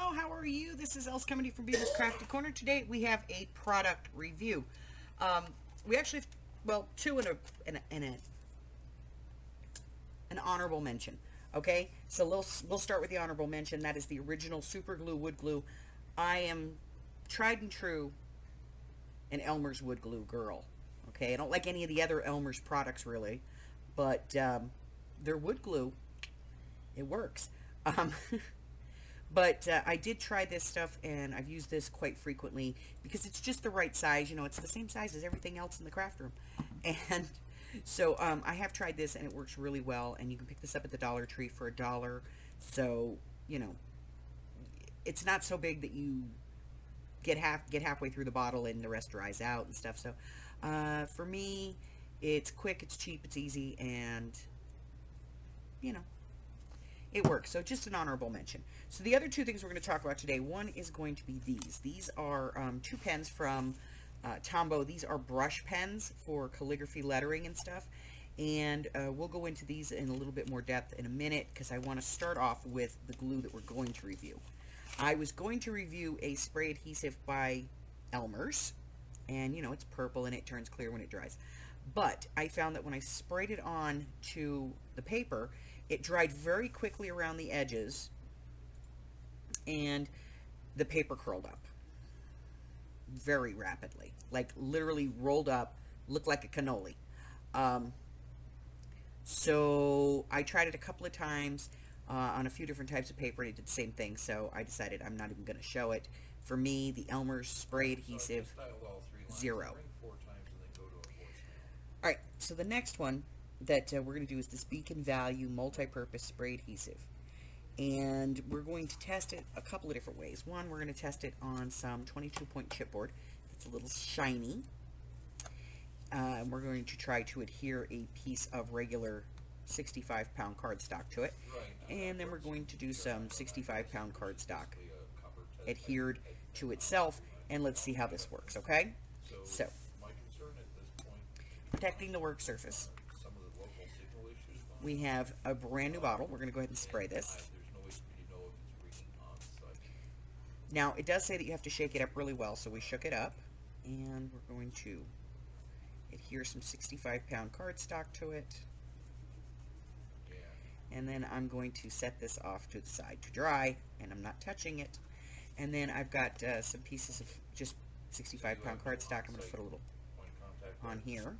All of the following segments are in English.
Hello, how are you? This is Els coming to you from Beacon's Crafty Corner. Today we have a product review. We actually, well, two and an honorable mention. Okay, so we'll start with the honorable mention. That is the original Super Glue Wood Glue. I am tried and true an Elmer's Wood Glue girl. Okay, I don't like any of the other Elmer's products really, but their wood glue, it works. But I did try this stuff, and I've used this quite frequently because it's just the right size. You know, it's the same size as everything else in the craft room. And so I have tried this, and it works really well. And you can pick this up at the Dollar Tree for $1. So, you know, it's not so big that you get halfway through the bottle and the rest dries out and stuff. So for me, it's quick, it's cheap, it's easy, and, you know, it works. So just an honorable mention. So the other two things we're going to talk about today, one is going to be these. These are two pens from Tombow. These are brush pens for calligraphy lettering and stuff. And we'll go into these in a little bit more depth in a minute because I want to start off with the glue that we're going to review. I was going to review a spray adhesive by Elmer's. And, you know, it's purple and it turns clear when it dries. But I found that when I sprayed it on to the paper, it dried very quickly around the edges and the paper curled up very rapidly, like literally rolled up, looked like a cannoli. So I tried it a couple of times on a few different types of paper and it did the same thing, so I decided I'm not even going to show it. For me, the Elmer's spray adhesive, 0. Alright, so the next one that we're going to do is this Beacon Value Multi-Purpose Spray Adhesive. And we're going to test it a couple of different ways. One, we're going to test it on some 22-point chipboard. It's a little shiny. And we're going to try to adhere a piece of regular 65-pound cardstock to it. And then we're going to do some 65-pound cardstock adhered to itself. And let's see how this works, okay? So, protecting the work surface. We have a brand new bottle. We're going to go ahead and spray this. Now, it does say that you have to shake it up really well, so we shook it up. And we're going to adhere some 65-pound cardstock to it. And then I'm going to set this off to the side to dry, and I'm not touching it. And then I've got some pieces of just 65-pound cardstock. I'm going to put a little on here.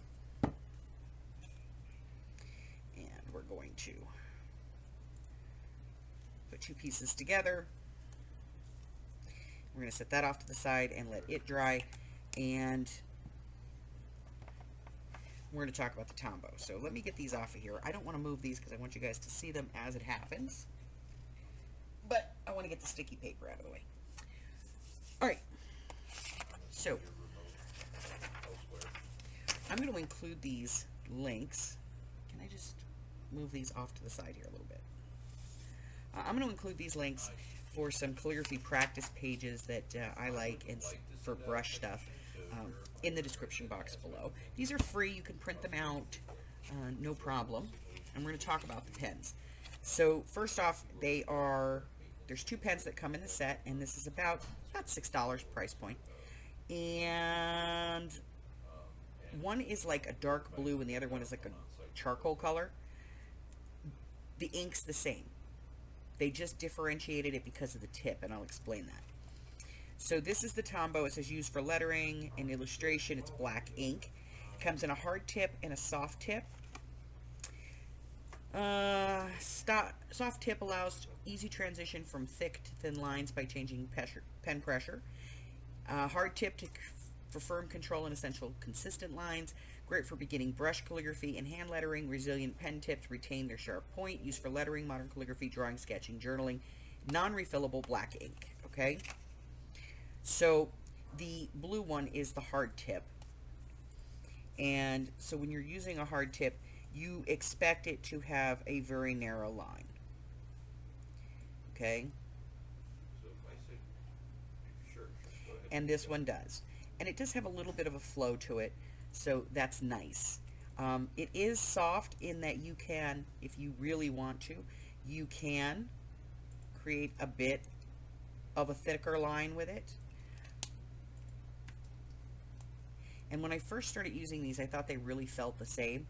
And we're going to put two pieces together. We're going to set that off to the side and let it dry. And we're going to talk about the Tombow. So let me get these off of here. I don't want to move these because I want you guys to see them as it happens. But I want to get the sticky paper out of the way. Alright. So I'm going to include these links. Can I just move these off to the side here a little bit? I'm going to include these links for some calligraphy practice pages that I like and for brush stuff in the description box below. These are free. You can print them out, no problem. And we're going to talk about the pens. So first off, there's two pens that come in the set, and this is about $6 price point. And one is like a dark blue and the other one is like a charcoal color. The ink's the same. They just differentiated it because of the tip, and I'll explain that. So this is the Tombow. It says used for lettering and illustration. It's black ink. It comes in a hard tip and a soft tip. Soft tip allows easy transition from thick to thin lines by changing pen pressure. Hard tip for firm control and essential consistent lines. Great for beginning brush calligraphy and hand lettering. Resilient pen tips retain their sharp point. Used for lettering, modern calligraphy, drawing, sketching, journaling. Non-refillable black ink. Okay? So the blue one is the hard tip. And so when you're using a hard tip, you expect it to have a very narrow line. Okay? And this one does. And it does have a little bit of a flow to it, so that's nice. It is soft in that you can, if you really want to, you can create a bit of a thicker line with it. And when I first started using these, I thought they really felt the same.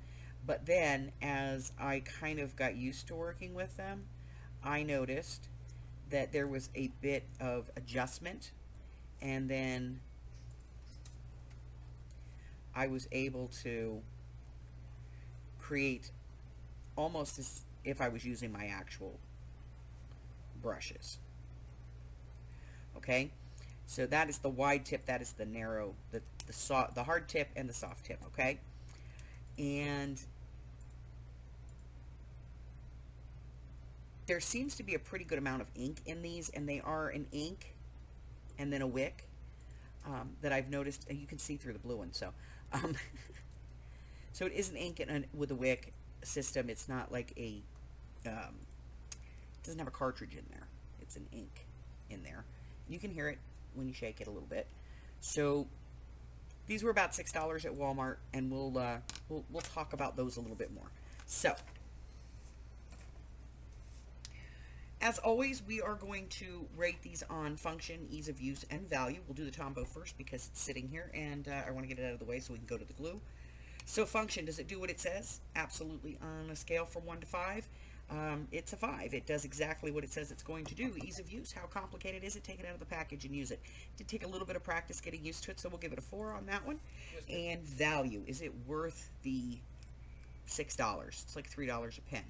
But then, as I kind of got used to working with them, I noticed that there was a bit of adjustment. And then I was able to create almost as if I was using my actual brushes. Okay? So that is the wide tip, that is the narrow, the hard tip and the soft tip, okay? And there seems to be a pretty good amount of ink in these, and they are an ink and then a wick that I've noticed. You can see through the blue one, so so it is an ink with a wick system. It's not like a it doesn't have a cartridge in there. It's an ink in there. You can hear it when you shake it a little bit. So these were about $6 at Walmart, and we'll talk about those a little bit more. So as always, we are going to rate these on function, ease of use, and value. We'll do the Tombow first because it's sitting here, and I want to get it out of the way so we can go to the glue. So function, does it do what it says? Absolutely. On a scale from 1 to 5, it's a 5. It does exactly what it says it's going to do. Ease of use, how complicated is it? Take it out of the package and use it. It did take a little bit of practice getting used to it, so we'll give it a 4 on that one. And value, is it worth the $6? It's like $3 a pen.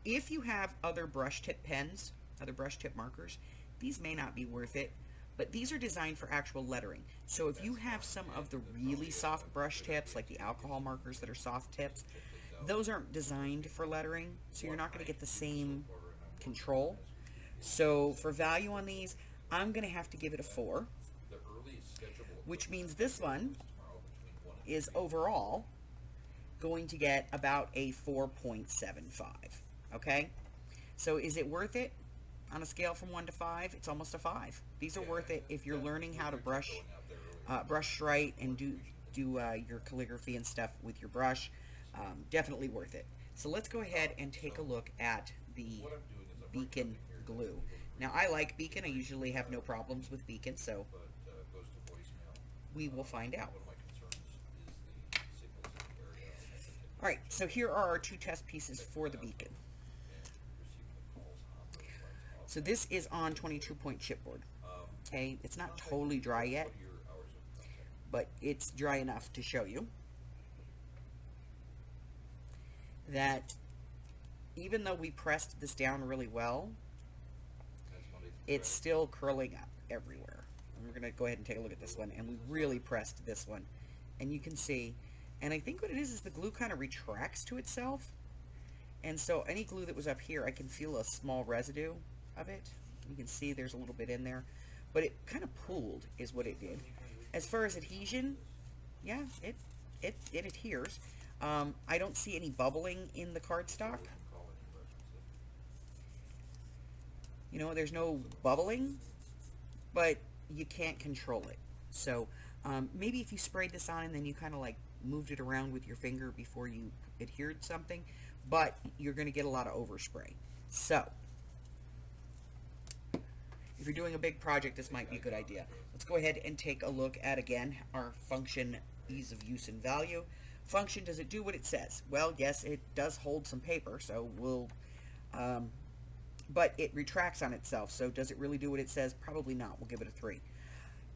If you have other brush tip pens, other brush tip markers, these may not be worth it, but these are designed for actual lettering. So if you have some of the really soft brush tips, like the alcohol markers that are soft tips, those aren't designed for lettering, so you're not going to get the same control. So for value on these, I'm going to have to give it a 4, which means this one is overall going to get about a 4.75. Okay, so is it worth it? On a scale from 1 to 5, it's almost a 5. These are worth it if you're learning how to brush right and do your calligraphy and stuff with your brush. Definitely worth it. So let's go ahead and take a look at the Beacon glue. Now I like Beacon. I usually have no problems with Beacon, so we will find out. Alright, so here are our 2 test pieces for the Beacon. So this is on 22-point chipboard. Okay, it's not totally dry yet, but it's dry enough to show you that even though we pressed this down really well, it's still curling up everywhere. And we're going to go ahead and take a look at this one, and we really pressed this one, and you can see, and I think what it is the glue kind of retracts to itself, and so any glue that was up here, I can feel a small residue of it. You can see there's a little bit in there, but it kind of pooled is what it did. As far as adhesion, yeah, it adheres. I don't see any bubbling in the cardstock. You know, there's no bubbling, but you can't control it. So maybe if you sprayed this on and then you kind of like moved it around with your finger before you adhered something, but you're going to get a lot of overspray. So if you're doing a big project, this might be a good idea. Let's go ahead and take a look at, again, our function, ease of use, and value. Function, does it do what it says? Well, yes, it does hold some paper, so we'll, but it retracts on itself, so does it really do what it says? Probably not. We'll give it a 3.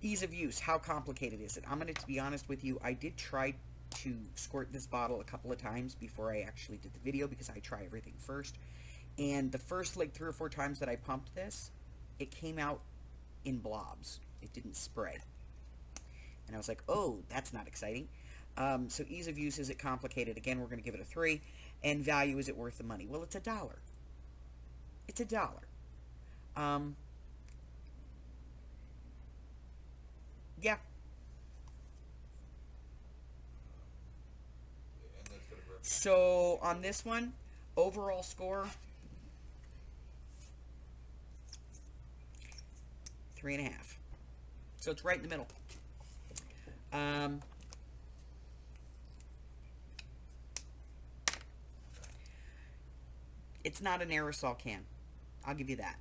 Ease of use, how complicated is it? I'm going to be honest with you, I did try to squirt this bottle a couple of times before I actually did the video, because I try everything first, and the first like 3 or 4 times that I pumped this, it came out in blobs. It didn't spray. And I was like, oh, that's not exciting. So ease of use, is it complicated? Again, we're going to give it a 3. And value, is it worth the money? Well, it's $1. It's $1. Yeah. So on this one, overall score, 3.5. So it's right in the middle. It's not an aerosol can. I'll give you that.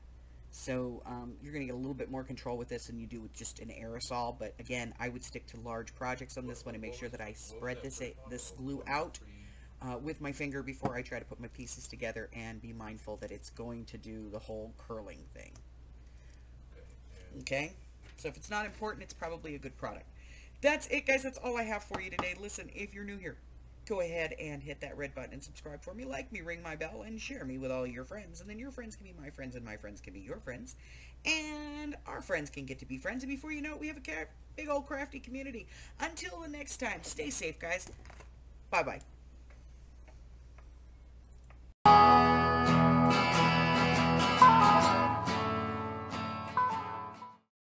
So you're going to get a little bit more control with this than you do with just an aerosol. But again, I would stick to large projects on this one and make sure that I spread this glue out with my finger before I try to put my pieces together, and be mindful that it's going to do the whole curling thing. Okay? So if it's not important, it's probably a good product. That's it, guys. That's all I have for you today. Listen, if you're new here, go ahead and hit that red button and subscribe for me, like me, ring my bell, and share me with all your friends. And then your friends can be my friends, and my friends can be your friends. And our friends can get to be friends. And before you know it, we have a big old crafty community. Until the next time, stay safe, guys. Bye-bye.